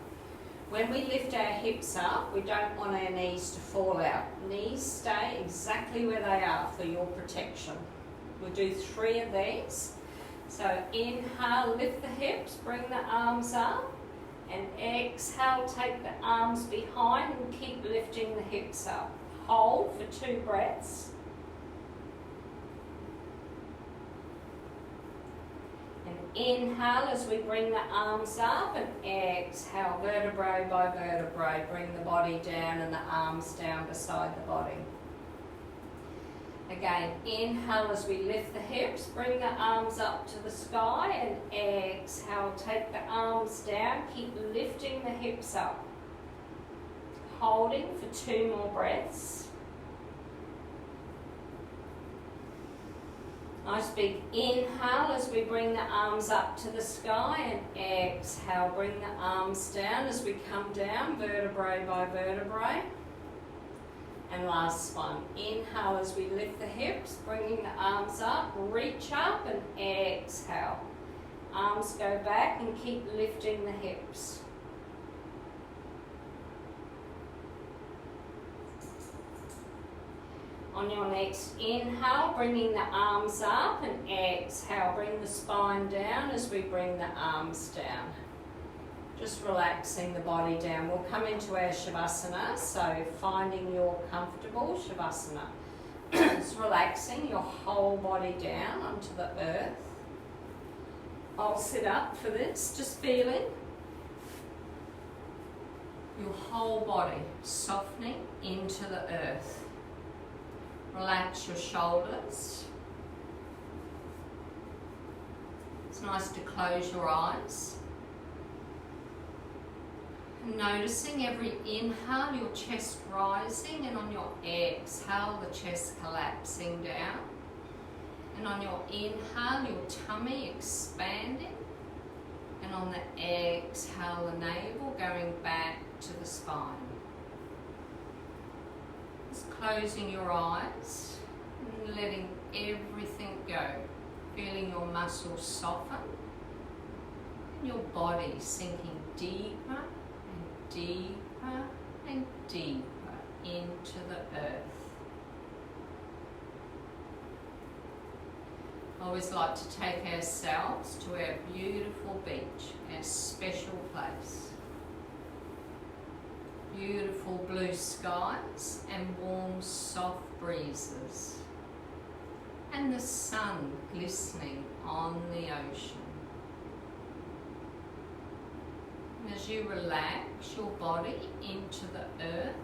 When we lift our hips up, we don't want our knees to fall out. Knees stay exactly where they are for your protection. We'll do 3 of these. So inhale, lift the hips, bring the arms up. And exhale, take the arms behind and keep lifting the hips up. Hold for 2 breaths. Inhale as we bring the arms up, and exhale, vertebrae by vertebrae. Bring the body down and the arms down beside the body. Again, inhale as we lift the hips, bring the arms up to the sky, and exhale, take the arms down, keep lifting the hips up. Holding for 2 more breaths. Nice big inhale as we bring the arms up to the sky, and exhale, bring the arms down as we come down, vertebrae by vertebrae. And last one, inhale as we lift the hips, bringing the arms up, reach up and exhale. Arms go back and keep lifting the hips. On your next inhale, bringing the arms up, and exhale, bring the spine down as we bring the arms down. Just relaxing the body down. We'll come into our Shavasana, so finding your comfortable Shavasana. Just relaxing your whole body down onto the earth. I'll sit up for this, just feeling your whole body softening into the earth. Relax your shoulders. It's nice to close your eyes. Noticing every inhale, your chest rising, and on your exhale, the chest collapsing down. And on your inhale, your tummy expanding. And on the exhale, the navel going back to the spine. Just closing your eyes and letting everything go. Feeling your muscles soften. And your body sinking deeper and deeper and deeper into the earth. I always like to take ourselves to our beautiful beach, our special place. Beautiful blue skies and warm soft breezes, and the sun glistening on the ocean. And as you relax your body into the earth,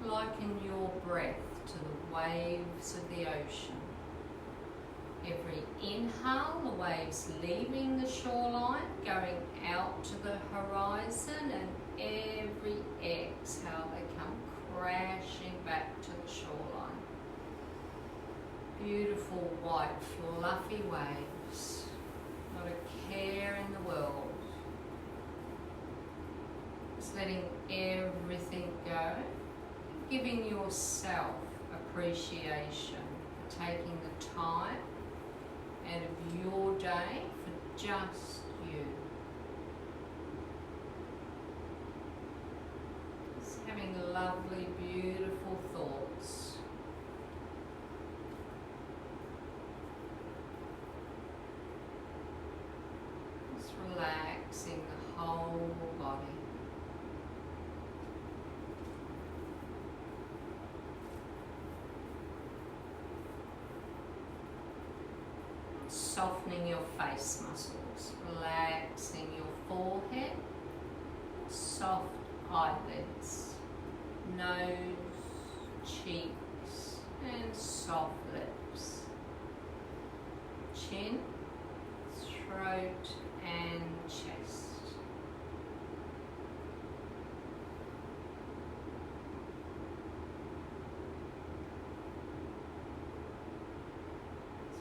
liken your breath to the waves of the ocean. Every inhale, the waves leaving the shoreline, going out to the horizon, and every exhale, they come crashing back to the shoreline. Beautiful, white, fluffy waves. Not a care in the world. Just letting everything go. Giving yourself appreciation for taking the time out of your day for just you. Just having lovely, beautiful thoughts. Just relaxing the whole body. Softening your face muscles, relaxing your forehead, soft eyelids, nose, cheeks, and soft lips, chin, throat, and chest.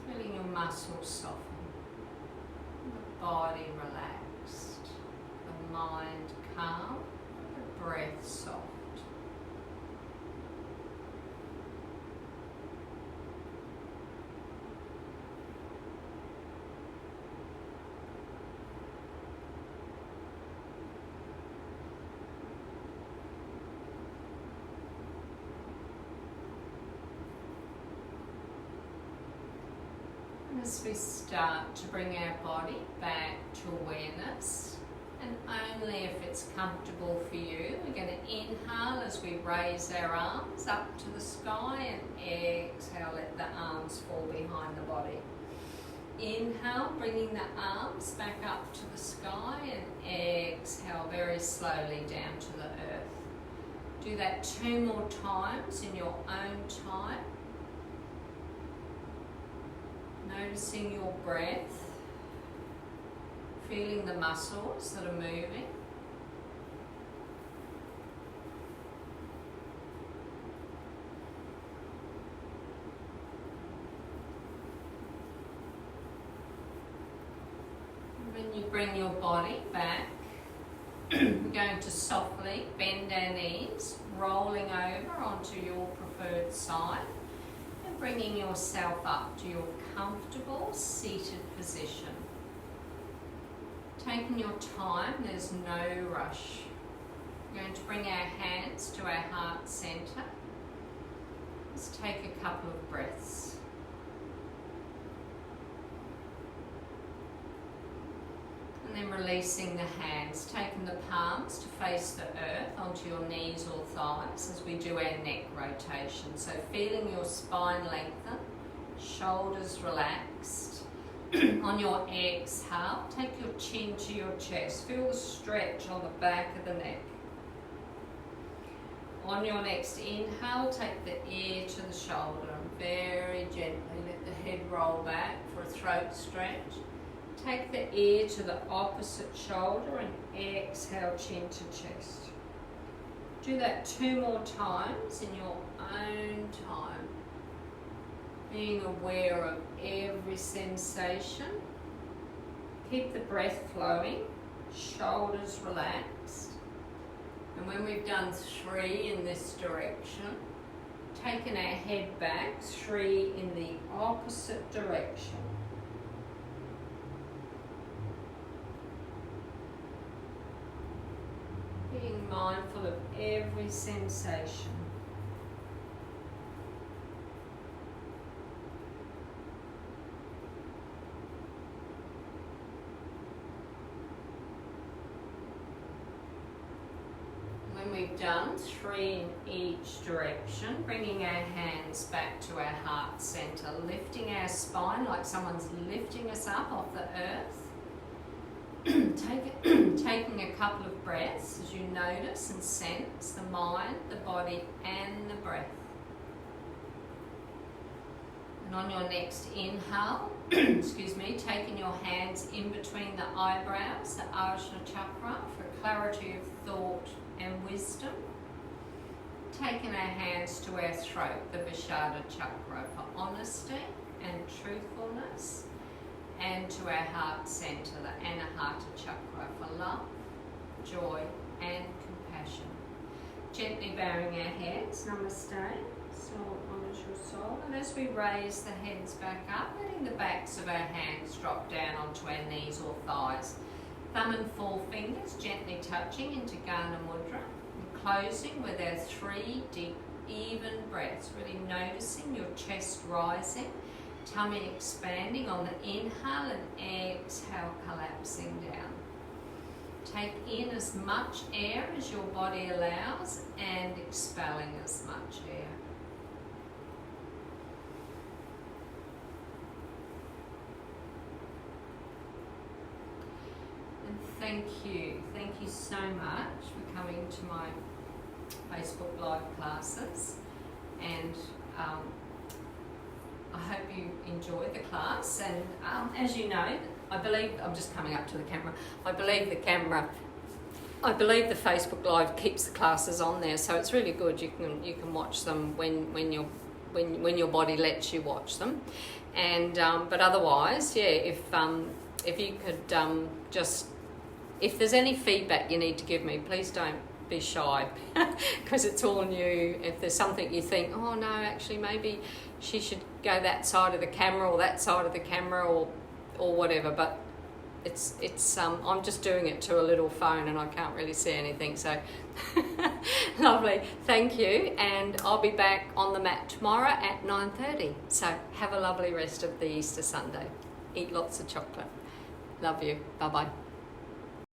Feeling your muscles soften, the body relaxed, the mind calm, the breath soft. As we start to bring our body back to awareness, and only if it's comfortable for you, we're going to inhale as we raise our arms up to the sky, and exhale, let the arms fall behind the body. Inhale, bringing the arms back up to the sky, and exhale very slowly down to the earth. Do that 2 more times in your own time. Noticing your breath, feeling the muscles that are moving. When you bring your body back, we're going to softly bend our knees, rolling over onto your preferred side, and bringing yourself up to your comfortable seated position. Taking your time, there's no rush. We're going to bring our hands to our heart center. Let's take a couple of breaths. And then releasing the hands, taking the palms to face the earth onto your knees or thighs as we do our neck rotation. So feeling your spine lengthen, shoulders relaxed. On your exhale, take your chin to your chest. Feel the stretch on the back of the neck. On your next inhale, take the ear to the shoulder and very gently let the head roll back for a throat stretch. Take the ear to the opposite shoulder and exhale, chin to chest. Do that 2 more times in your own time. Being aware of every sensation. Keep the breath flowing, shoulders relaxed. And when we've done 3 in this direction, taking our head back, 3 in the opposite direction. Being mindful of every sensation. When we've done 3 in each direction, bringing our hands back to our heart center, lifting our spine like someone's lifting us up off the earth. Taking a couple of breaths as you notice and sense the mind, the body, and the breath. And on your next inhale, taking your hands in between the eyebrows, the Ajna chakra, for clarity of thought and wisdom. Taking our hands to our throat, the Visuddha chakra, for honesty and truthfulness. And to our heart center, the Anahata chakra, for love, joy, and compassion. Gently bowing our heads, namaste, soul honors your soul. And as we raise the heads back up, letting the backs of our hands drop down onto our knees or thighs. Thumb and forefingers gently touching into Gana Mudra. And closing with our 3 deep, even breaths, really noticing your chest rising, tummy expanding on the inhale, and exhale, collapsing down. Take in as much air as your body allows and expelling as much air. And thank you. Thank you so much for coming to my Facebook Live classes, and I hope you enjoyed the class. And as you know, I believe, I'm just coming up to the camera, I believe the Facebook Live keeps the classes on there, so it's really good. You can watch them when your body lets you watch them. And but otherwise, yeah, if you could just, if there's any feedback you need to give me, please don't be shy, because it's all new. If there's something you think, oh no, actually maybe she should go that side of the camera or that side of the camera or whatever, but it's I'm just doing it to a little phone and I can't really see anything, so lovely. Thank you, and I'll be back on the mat tomorrow at 9:30. So have a lovely rest of the Easter Sunday. Eat lots of chocolate. Love you. Bye bye.